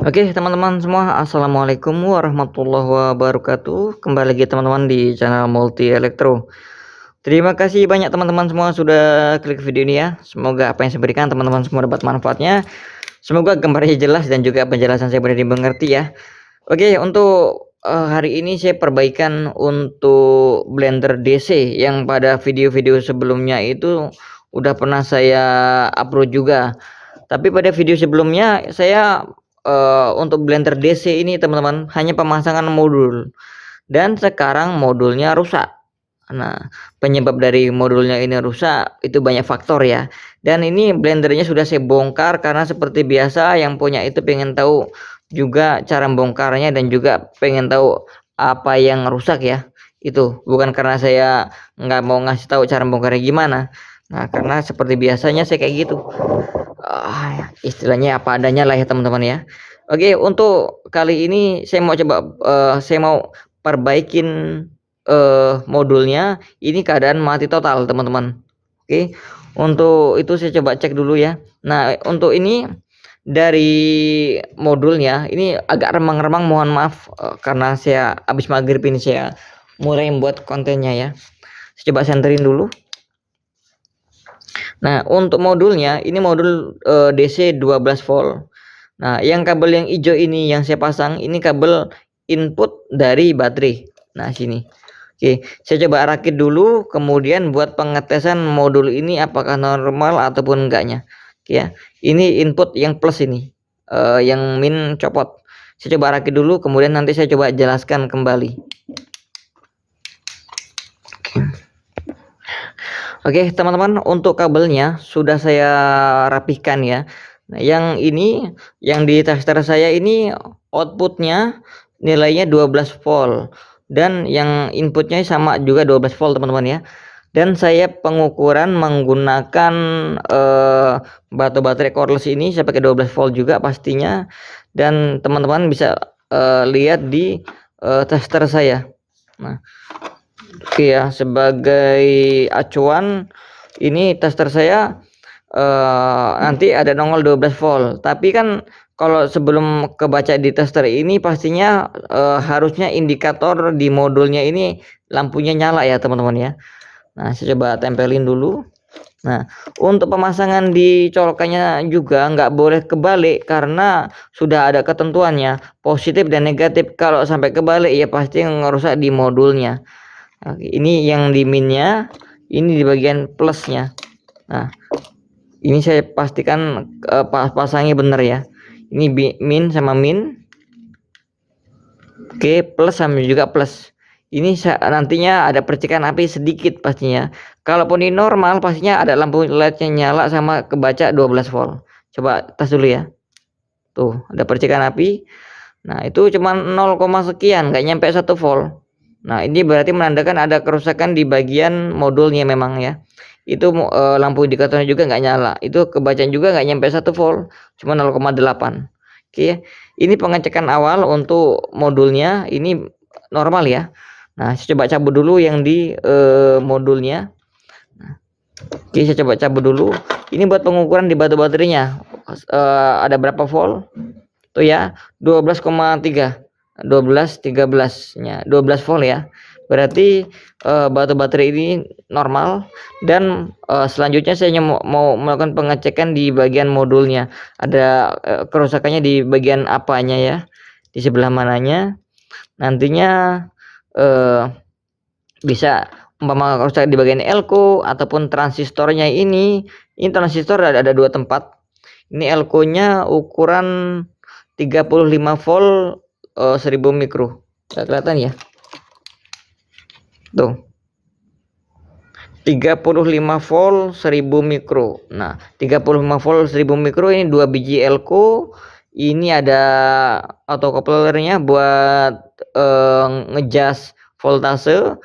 Oke teman-teman semua, assalamualaikum warahmatullahi wabarakatuh. Kembali lagi teman-teman di channel Multi Elektro. Terima kasih banyak teman-teman semua sudah klik video ini ya. Semoga apa yang saya berikan teman-teman semua dapat manfaatnya. Semoga gambarnya jelas dan juga penjelasan saya benar dimengerti ya. Oke, untuk hari ini saya perbaikan untuk blender DC yang pada video-video sebelumnya itu udah pernah saya upload juga. Tapi pada video sebelumnya saya untuk blender DC ini teman-teman hanya pemasangan modul dan sekarang modulnya rusak. Nah, penyebab dari modulnya ini rusak itu banyak faktor ya. Dan ini blendernya sudah saya bongkar karena seperti biasa yang punya itu pengen tahu juga cara bongkarnya dan juga pengen tahu apa yang rusak ya. Itu bukan karena saya nggak mau ngasih tahu cara bongkarnya gimana. Nah, karena seperti biasanya saya kayak gitu. Istilahnya apa adanya lah ya teman-teman ya. Oke, untuk kali ini saya mau coba saya mau perbaikin modulnya. Ini keadaan mati total teman-teman. Oke, untuk itu saya coba cek dulu ya. Nah, untuk ini dari modulnya ini agak remang-remang, mohon maaf karena saya habis maghrib ini saya mulai membuat kontennya ya. Saya coba senterin dulu. Nah, untuk modulnya ini modul DC 12 volt. Nah, yang kabel yang hijau ini yang saya pasang ini kabel input dari baterai. Nah, sini. Oke, saya coba rakit dulu kemudian buat pengetesan modul ini apakah normal ataupun enggaknya. Oke ya. Ini input yang plus ini. Yang min copot. Saya coba rakit dulu kemudian nanti saya coba jelaskan kembali. Oke teman-teman, untuk kabelnya sudah saya rapihkan ya. Nah, yang ini yang di tester saya ini outputnya nilainya 12 volt dan yang inputnya sama juga 12 volt teman-teman ya. Dan saya pengukuran menggunakan batu baterai cordless ini saya pakai 12 volt juga pastinya, dan teman-teman bisa lihat di tester saya. Nah, oke ya, sebagai acuan ini tester saya nanti ada nongol 12 volt. Tapi kan kalau sebelum kebaca di tester ini pastinya harusnya indikator di modulnya ini lampunya nyala ya teman-teman ya. Nah, saya coba tempelin dulu. Nah, untuk pemasangan di colokannya juga nggak boleh kebalik karena sudah ada ketentuannya positif dan negatif. Kalau sampai kebalik ya pasti ngerusak di modulnya. Oke, ini yang di minnya, ini di bagian plusnya. Nah, ini saya pastikan pasangnya benar ya. Ini min sama min. Oke, plus sama juga plus. Ini nantinya ada percikan api sedikit pastinya. Kalaupun ini normal pastinya ada lampu LED-nya nyala sama kebaca 12 volt. Coba tes dulu ya. Tuh, ada percikan api. Nah, itu cuma 0, sekian, nggak nyampe 1 volt. Nah, ini berarti menandakan ada kerusakan di bagian modulnya memang ya. Itu lampu indikatornya juga nggak nyala. Itu kebacaan juga nggak nyampe 1 volt, cuma 0,8. Oke, ini pengecekan awal untuk modulnya ini normal ya. Nah, saya coba cabut dulu yang di modulnya. Nah, oke, saya coba cabut dulu. Ini buat pengukuran di batu baterainya. Ada berapa volt? Tuh ya, 12,3. 12 13-nya 12 volt ya. Berarti batu baterai ini normal. Dan selanjutnya saya mau melakukan pengecekan di bagian modulnya. Ada kerusakannya di bagian apanya ya, di sebelah mananya. Nantinya bisa umpama rusak di bagian elko ataupun transistornya. Ini transistor ada dua tempat. Ini elko-nya ukuran 35 volt 1000 mikro. Nggak kelihatan ya. Tuh. 35 volt 1000 mikro. Nah, 35 volt 1000 mikro ini 2 biji elko. Ini ada autocouplernya buat ngejas voltase.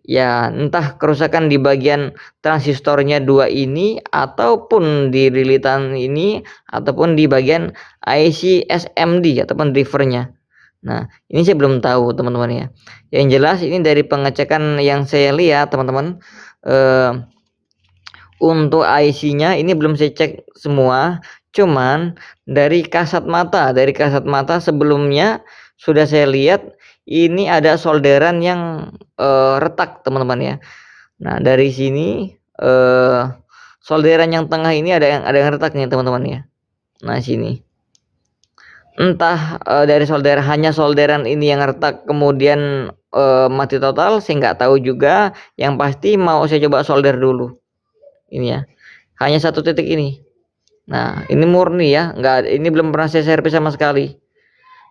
Ya, entah kerusakan di bagian transistornya dua ini ataupun di lilitan ini ataupun di bagian IC SMD ataupun drivernya. Nah, ini saya belum tahu teman-teman ya. Yang jelas ini dari pengecekan yang saya lihat teman-teman, untuk IC-nya ini belum saya cek semua. Cuman dari kasat mata sebelumnya sudah saya lihat ini ada solderan yang retak teman-teman ya. Nah dari sini solderan yang tengah ini ada yang retak nih teman-teman ya. Nah sini entah dari hanya solderan ini yang retak kemudian mati total, saya nggak tahu juga. Yang pasti mau saya coba solder dulu ini ya, hanya satu titik ini. Nah ini murni ya, ini belum pernah saya servis sama sekali.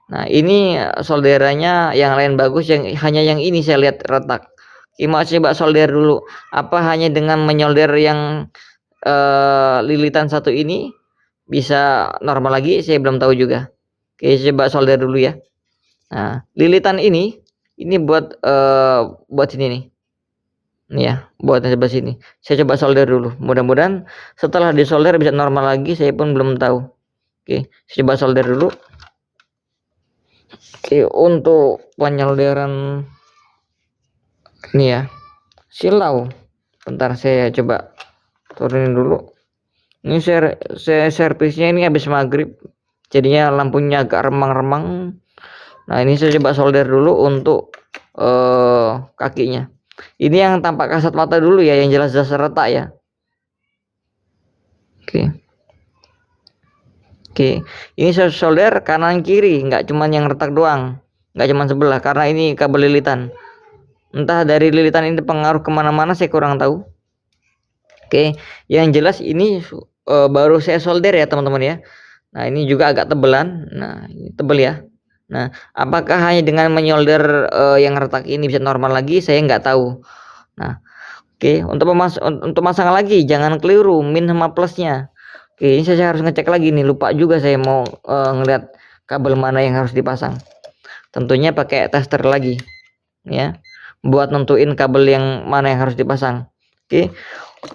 Nah ini solderannya yang lain bagus, yang hanya yang ini saya lihat retak. Mau coba solder dulu, apa hanya dengan menyolder yang lilitan satu ini bisa normal lagi, saya belum tahu juga. Oke, coba solder dulu ya. Nah lilitan ini buat sini nih. Ini ya, buat sebelah sini. Saya coba solder dulu. Mudah-mudahan setelah disolder bisa normal lagi. Saya pun belum tahu. Oke, saya coba solder dulu. Oke, untuk penyolderan ini ya, silau. Bentar saya coba turunin dulu. Ini saya servisnya ini habis maghrib. Jadinya lampunya agak remang-remang. Nah, ini saya coba solder dulu untuk kakinya. Ini yang tampak kasat mata dulu ya, yang jelas-jelas retak ya. Oke, ini saya solder kanan kiri, nggak cuman yang retak doang, nggak cuman sebelah, karena ini kabel lilitan. Entah dari lilitan ini pengaruh kemana-mana, saya kurang tahu. Oke, yang jelas ini baru saya solder ya teman-teman ya. Nah ini juga agak tebelan, nah ini tebel ya. Nah apakah hanya dengan menyolder yang retak ini bisa normal lagi, saya nggak tahu. Nah oke, untuk masang lagi jangan keliru min sama plusnya. Oke, ini saya harus ngecek lagi nih, lupa juga saya mau ngeliat kabel mana yang harus dipasang. Tentunya pakai tester lagi ya, buat nentuin kabel yang mana yang harus dipasang. Oke,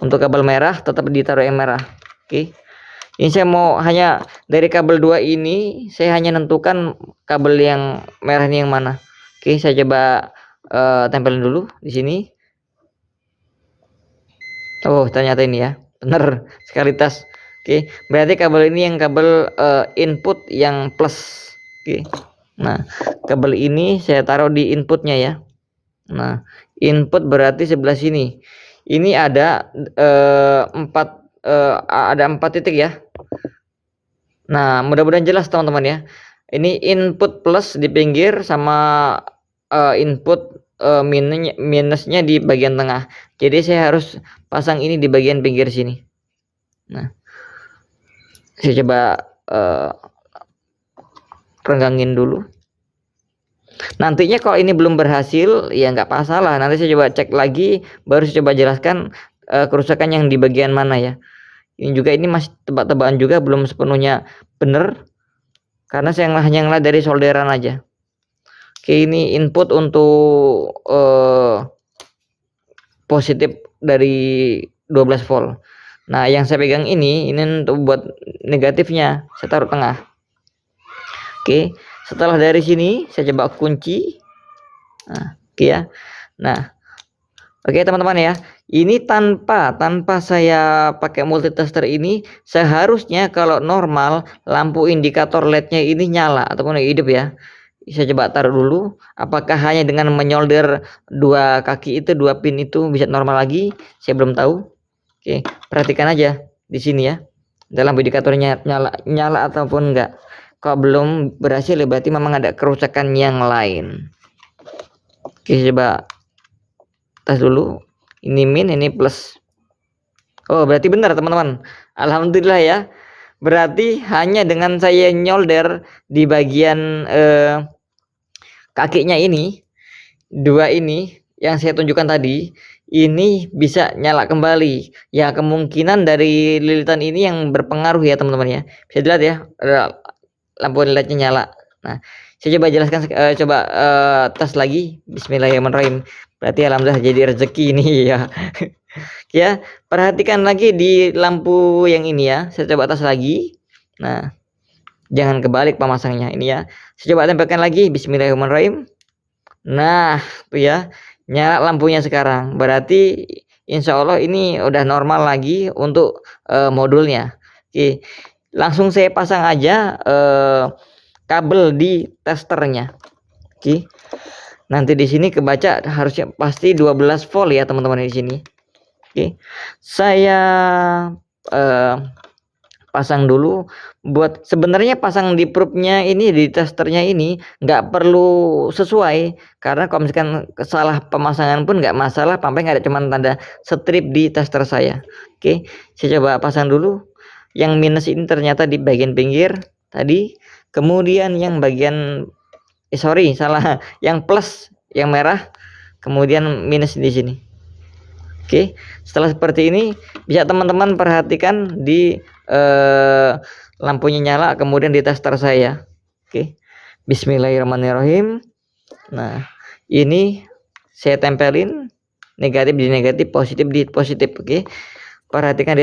untuk kabel merah tetap ditaruh yang merah. Oke, ini saya mau hanya dari kabel 2 ini, saya hanya nentukan kabel yang merah ini yang mana. Oke, saya coba tempelin dulu di sini. Oh ternyata ini ya, bener sekali tas. Oke, berarti kabel ini yang kabel input yang plus. Oke, nah kabel ini saya taruh di inputnya ya. Nah input berarti sebelah sini. Ini ada 4 titik ya. Nah mudah-mudahan jelas teman-teman ya. Ini input plus di pinggir sama input minusnya di bagian tengah. Jadi saya harus pasang ini di bagian pinggir sini. Nah saya coba renggangin dulu. Nantinya kalau ini belum berhasil ya nggak masalah, nanti saya coba cek lagi, baru saya coba jelaskan kerusakan yang di bagian mana ya. Ini juga ini masih tebak-tebakan juga, belum sepenuhnya bener karena saya hanya ngeliat dari solderan aja. Oke, ini input untuk positif dari 12 volt. Nah yang saya pegang ini untuk buat negatifnya, saya taruh tengah. Oke, setelah dari sini saya coba kunci. Nah oke ya. Nah oke teman-teman ya, ini tanpa saya pakai multitester ini, seharusnya kalau normal lampu indikator LED-nya ini nyala ataupun hidup ya. Saya coba taruh dulu, apakah hanya dengan menyolder 2 kaki itu, 2 pin itu bisa normal lagi, saya belum tahu. Oke, perhatikan aja di sini ya, dalam indikatornya nyala ataupun enggak. Kalau belum berhasil ya berarti memang ada kerusakan yang lain. Oke, coba tes dulu, ini min, ini plus. Oh berarti benar teman-teman, alhamdulillah ya. Berarti hanya dengan saya nyolder di bagian kakinya ini, 2 ini yang saya tunjukkan tadi, ini bisa nyala kembali ya. Kemungkinan dari lilitan ini yang berpengaruh ya teman-teman ya. Bisa dilihat ya, lampu LED-nya nyala. Nah saya coba jelaskan, tes lagi. Bismillahirrahmanirrahim. Berarti alhamdulillah jadi rezeki ini ya. Ya perhatikan lagi di lampu yang ini ya, saya coba tes lagi. Nah jangan kebalik pemasangnya ini ya, saya coba tempelkan lagi. Bismillahirrahmanirrahim. Nah tuh ya, nyala lampunya sekarang, berarti insya Allah ini udah normal lagi untuk modulnya. Oke, langsung saya pasang aja kabel di testernya. Oke. Nanti di sini kebaca harusnya pasti 12 volt ya teman-teman di sini. Oke. Saya pasang dulu. Buat sebenarnya pasang di probe-nya ini, di testernya ini nggak perlu sesuai, karena kalau misalkan salah pemasangan pun nggak masalah, sampai nggak ada cuman tanda strip di tester saya. Oke, saya coba pasang dulu. Yang minus ini ternyata di bagian pinggir tadi, kemudian yang bagian sorry salah, yang plus yang merah, kemudian minus di sini. Oke, setelah seperti ini bisa teman-teman perhatikan di lampunya nyala, kemudian di tester saya. Oke, bismillahirrahmanirrahim. Nah, ini saya tempelin negatif di negatif, positif di positif. Oke, perhatikan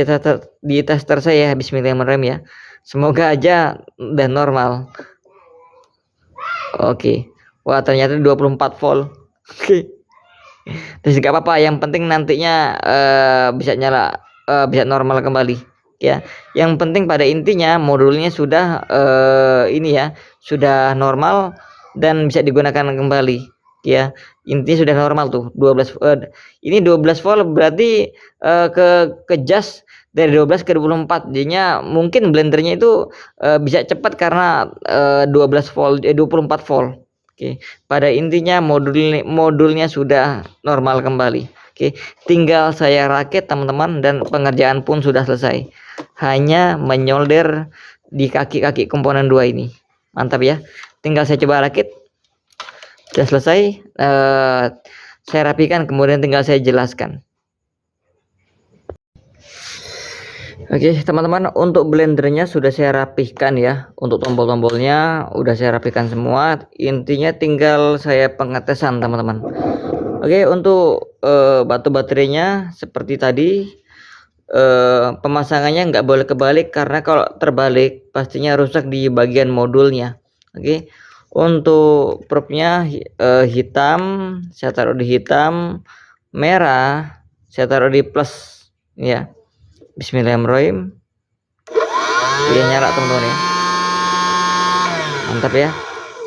di tester saya, bismillahirrahmanirrahim ya. Semoga aja udah normal. Oke, wah ternyata 24 volt. Oke. Terus nggak apa-apa, yang penting nantinya bisa nyala, bisa normal kembali ya. Yang penting pada intinya modulnya sudah ini ya, sudah normal dan bisa digunakan kembali ya. Intinya sudah normal tuh 12 ini 12 volt berarti ke jas dari 12 ke 24, jadinya mungkin blendernya itu bisa cepat karena 12 volt 24 volt. Oke, pada intinya modulnya sudah normal kembali. Oke, tinggal saya rakit teman-teman dan pengerjaan pun sudah selesai. Hanya menyolder di kaki-kaki komponen 2 ini. Mantap ya. Tinggal saya coba rakit. Sudah selesai. Saya rapikan, kemudian tinggal saya jelaskan. Oke teman-teman, untuk blendernya sudah saya rapihkan ya. Untuk tombol-tombolnya udah saya rapihkan semua. Intinya tinggal saya pengetesan teman-teman. Oke, untuk batu baterainya seperti tadi, pemasangannya nggak boleh kebalik, karena kalau terbalik pastinya rusak di bagian modulnya. Oke, untuk probe-nya hitam saya taruh di hitam, merah saya taruh di plus ya. Bismillahirrahmanirrahim. Dia nyala teman-teman ya, mantap ya.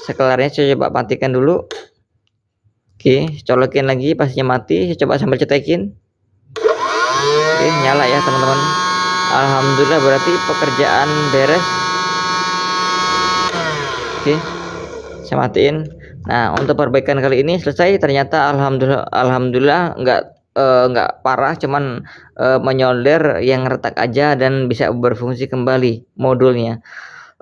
Sekelarnya saya coba matikan dulu. Oke, colokin lagi, pastinya mati. Saya coba sambil cetekin. Oke, nyala ya teman-teman. Alhamdulillah, berarti pekerjaan beres. Oke, saya matiin. Nah, untuk perbaikan kali ini selesai. Ternyata alhamdulillah nggak parah, cuman menyolder yang retak aja dan bisa berfungsi kembali modulnya.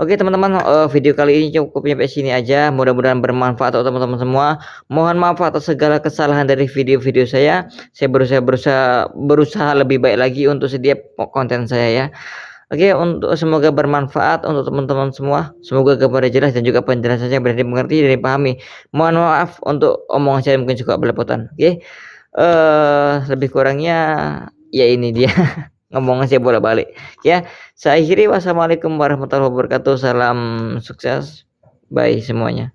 Oke teman-teman, video kali ini cukup sampai sini aja. Mudah-mudahan bermanfaat untuk teman-teman semua. Mohon maaf atas segala kesalahan dari video-video saya. Saya berusaha lebih baik lagi untuk setiap konten saya ya. Oke, untuk semoga bermanfaat untuk teman-teman semua. Semoga kepada jelas dan juga penjelasan saya berani mengerti dan dipahami. Mohon maaf untuk omongan saya mungkin juga belepotan. Oke. Lebih kurangnya ya ini dia. Ngomongnya saya bolak-balik ya. Saya akhiri, wassalamualaikum warahmatullahi wabarakatuh. Salam sukses, bye semuanya.